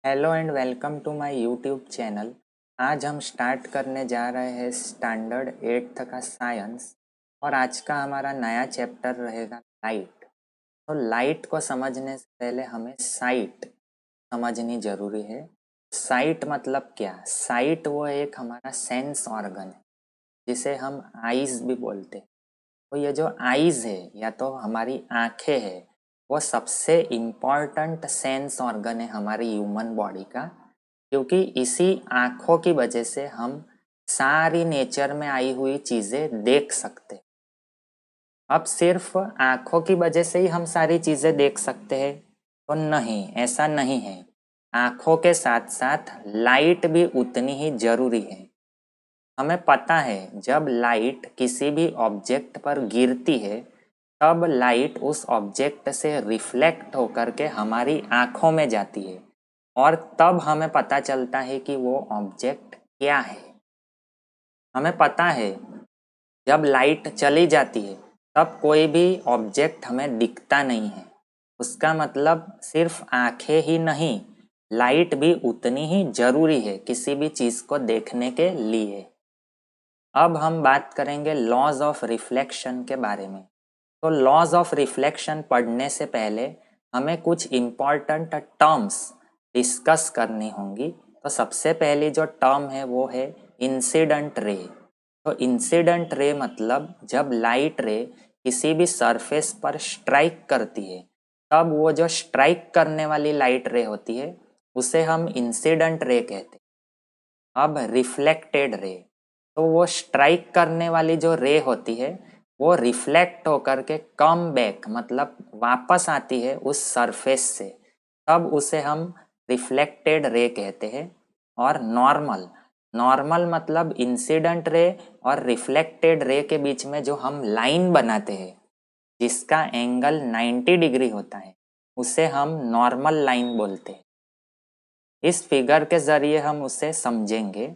Hello and welcome to my YouTube channel. आज हम start करने जा रहे हैं स्टैंडर्ड 8th का साइंस और आज का हमारा नया चैप्टर रहेगा लाइट। तो लाइट को समझने से पहले हमें साइट समझनी ज़रूरी है। साइट मतलब क्या? साइट वो एक हमारा सेंस ऑर्गन है जिसे हम आईज भी बोलते हैं। तो ये जो आईज है या तो हमारी आंखें है, वो सबसे इम्पॉर्टेंट सेंस ऑर्गन है हमारी ह्यूमन बॉडी का, क्योंकि इसी आँखों की वजह से हम सारी नेचर में आई हुई चीज़ें देख सकते हैं। अब सिर्फ आँखों की वजह से ही हम सारी चीज़ें देख सकते हैं तो नहीं, ऐसा नहीं है। आँखों के साथ साथ लाइट भी उतनी ही ज़रूरी है। हमें पता है जब लाइट किसी भी ऑब्जेक्ट पर गिरती है तब लाइट उस ऑब्जेक्ट से रिफ्लेक्ट होकर के हमारी आँखों में जाती है और तब हमें पता चलता है कि वो ऑब्जेक्ट क्या है। हमें पता है जब लाइट चली जाती है तब कोई भी ऑब्जेक्ट हमें दिखता नहीं है। उसका मतलब सिर्फ आंखें ही नहीं, लाइट भी उतनी ही जरूरी है किसी भी चीज़ को देखने के लिए। अब हम बात करेंगे लॉज ऑफ रिफ्लेक्शन के बारे में। तो लॉज ऑफ रिफ्लेक्शन पढ़ने से पहले हमें कुछ इम्पॉर्टेंट टर्म्स डिस्कस करनी होंगी। तो सबसे पहली जो टर्म है वो है इंसिडेंट रे। तो इंसिडेंट रे मतलब जब लाइट रे किसी भी सरफेस पर स्ट्राइक करती है तब वो जो स्ट्राइक करने वाली लाइट रे होती है उसे हम इंसिडेंट रे कहते हैं। अब रिफ्लेक्टेड रे, तो वो स्ट्राइक करने वाली जो रे होती है वो रिफ्लेक्ट होकर के कम बैक मतलब वापस आती है उस सरफेस से, तब उसे हम रिफ्लेक्टेड रे कहते हैं। और नॉर्मल, नॉर्मल मतलब इंसिडेंट रे और रिफ्लेक्टेड रे के बीच में जो हम लाइन बनाते हैं जिसका एंगल 90 डिग्री होता है उसे हम नॉर्मल लाइन बोलते हैं। इस फिगर के जरिए हम उसे समझेंगे।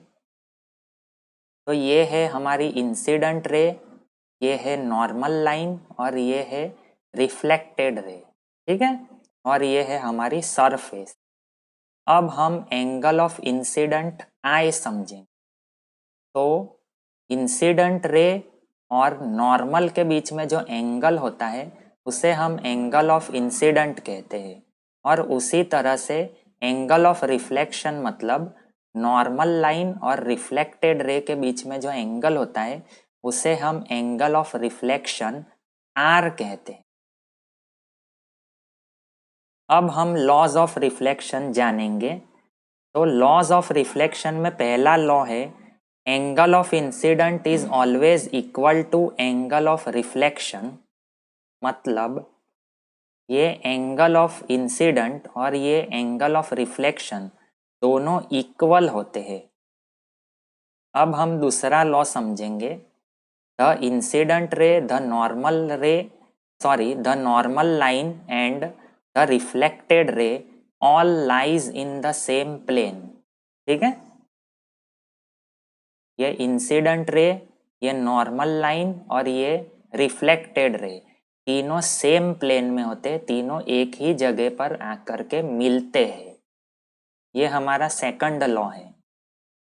तो ये है हमारी इंसिडेंट रे, ये है नॉर्मल लाइन और ये है रिफ्लेक्टेड रे, ठीक है। और ये है हमारी सरफेस। अब हम एंगल ऑफ इंसिडेंट आई समझें। तो इंसिडेंट रे और नॉर्मल के बीच में जो एंगल होता है उसे हम एंगल ऑफ इंसिडेंट कहते हैं। और उसी तरह से एंगल ऑफ रिफ्लेक्शन मतलब नॉर्मल लाइन और रिफ्लेक्टेड रे के बीच में जो एंगल होता है उसे हम एंगल ऑफ रिफ्लेक्शन आर कहते हैं। अब हम लॉज ऑफ रिफ्लेक्शन जानेंगे। तो लॉज ऑफ रिफ्लेक्शन में पहला लॉ है angle of incident is always equal to angle of reflection. मतलब ये एंगल ऑफ इंसिडेंट और ये एंगल ऑफ रिफ्लेक्शन दोनों इक्वल होते हैं। अब हम दूसरा लॉ समझेंगे। The incident ray the normal ray the normal line and the reflected ray all lies in the same plane, ठीक है। ये इंसिडेंट रे, ये नॉर्मल लाइन और ये रिफ्लेक्टेड रे तीनों सेम प्लेन में होते हैं, तीनों एक ही जगह पर आकर के मिलते हैं। ये हमारा सेकंड लॉ है।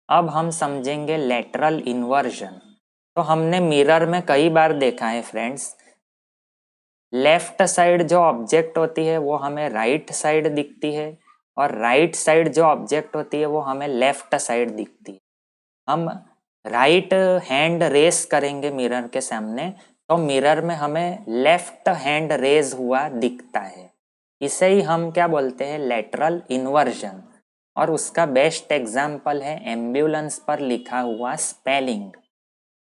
अब हम समझेंगे लेटरल इन्वर्जन। तो हमने मिरर में कई बार देखा है फ्रेंड्स, लेफ्ट साइड जो ऑब्जेक्ट होती है वो हमें राइट साइड दिखती है और राइट साइड जो ऑब्जेक्ट होती है वो हमें लेफ्ट साइड दिखती है। हम राइट हैंड रेस करेंगे मिरर के सामने तो मिरर में हमें लेफ्ट हैंड रेज हुआ दिखता है। इसे ही हम क्या बोलते हैं? Lateral inversion. और उसका बेस्ट एग्जाम्पल है एम्बुलेंस पर लिखा हुआ स्पेलिंग।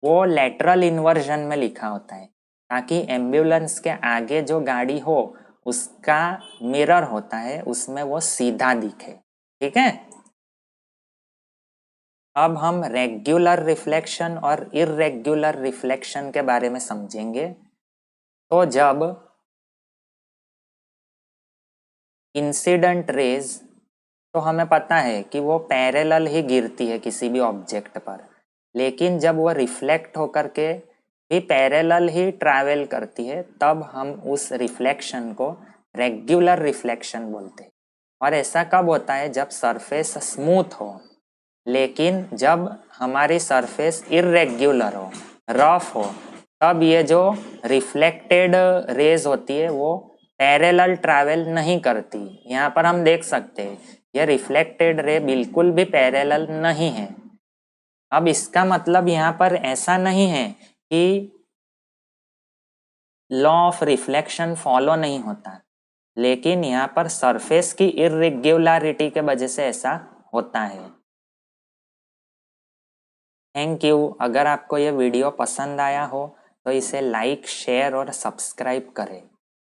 वो लेटरल इन्वर्जन में लिखा होता है ताकि एम्बुलेंस के आगे जो गाड़ी हो उसका मिरर होता है उसमें वो सीधा दिखे, ठीक है। अब हम रेगुलर रिफ्लेक्शन और इर्रेगुलर रिफ्लेक्शन के बारे में समझेंगे। तो जब इंसिडेंट रेज, तो हमें पता है कि वो पैरेलल ही गिरती है किसी भी ऑब्जेक्ट पर, लेकिन जब वो रिफ्लेक्ट होकर के भी पैरेलल ही ट्रैवल करती है तब हम उस रिफ्लेक्शन को रेगुलर रिफ्लेक्शन बोलते हैं। और ऐसा कब होता है? जब सरफेस स्मूथ हो। लेकिन जब हमारी सरफेस इर्रेग्युलर हो, रफ हो, तब ये जो रिफ्लेक्टेड रेज होती है वो पैरेलल ट्रैवल नहीं करती। यहाँ पर हम देख सकते हैं ये रिफ्लेक्टेड रे बिल्कुल भी पैरेलल नहीं है। अब इसका मतलब यहाँ पर ऐसा नहीं है कि लॉ ऑफ रिफ्लेक्शन फॉलो नहीं होता, लेकिन यहाँ पर सरफेस की इर्रेग्युलरिटी के वजह से ऐसा होता है। Thank you. अगर आपको ये वीडियो पसंद आया हो तो इसे लाइक, शेयर और सब्सक्राइब करें।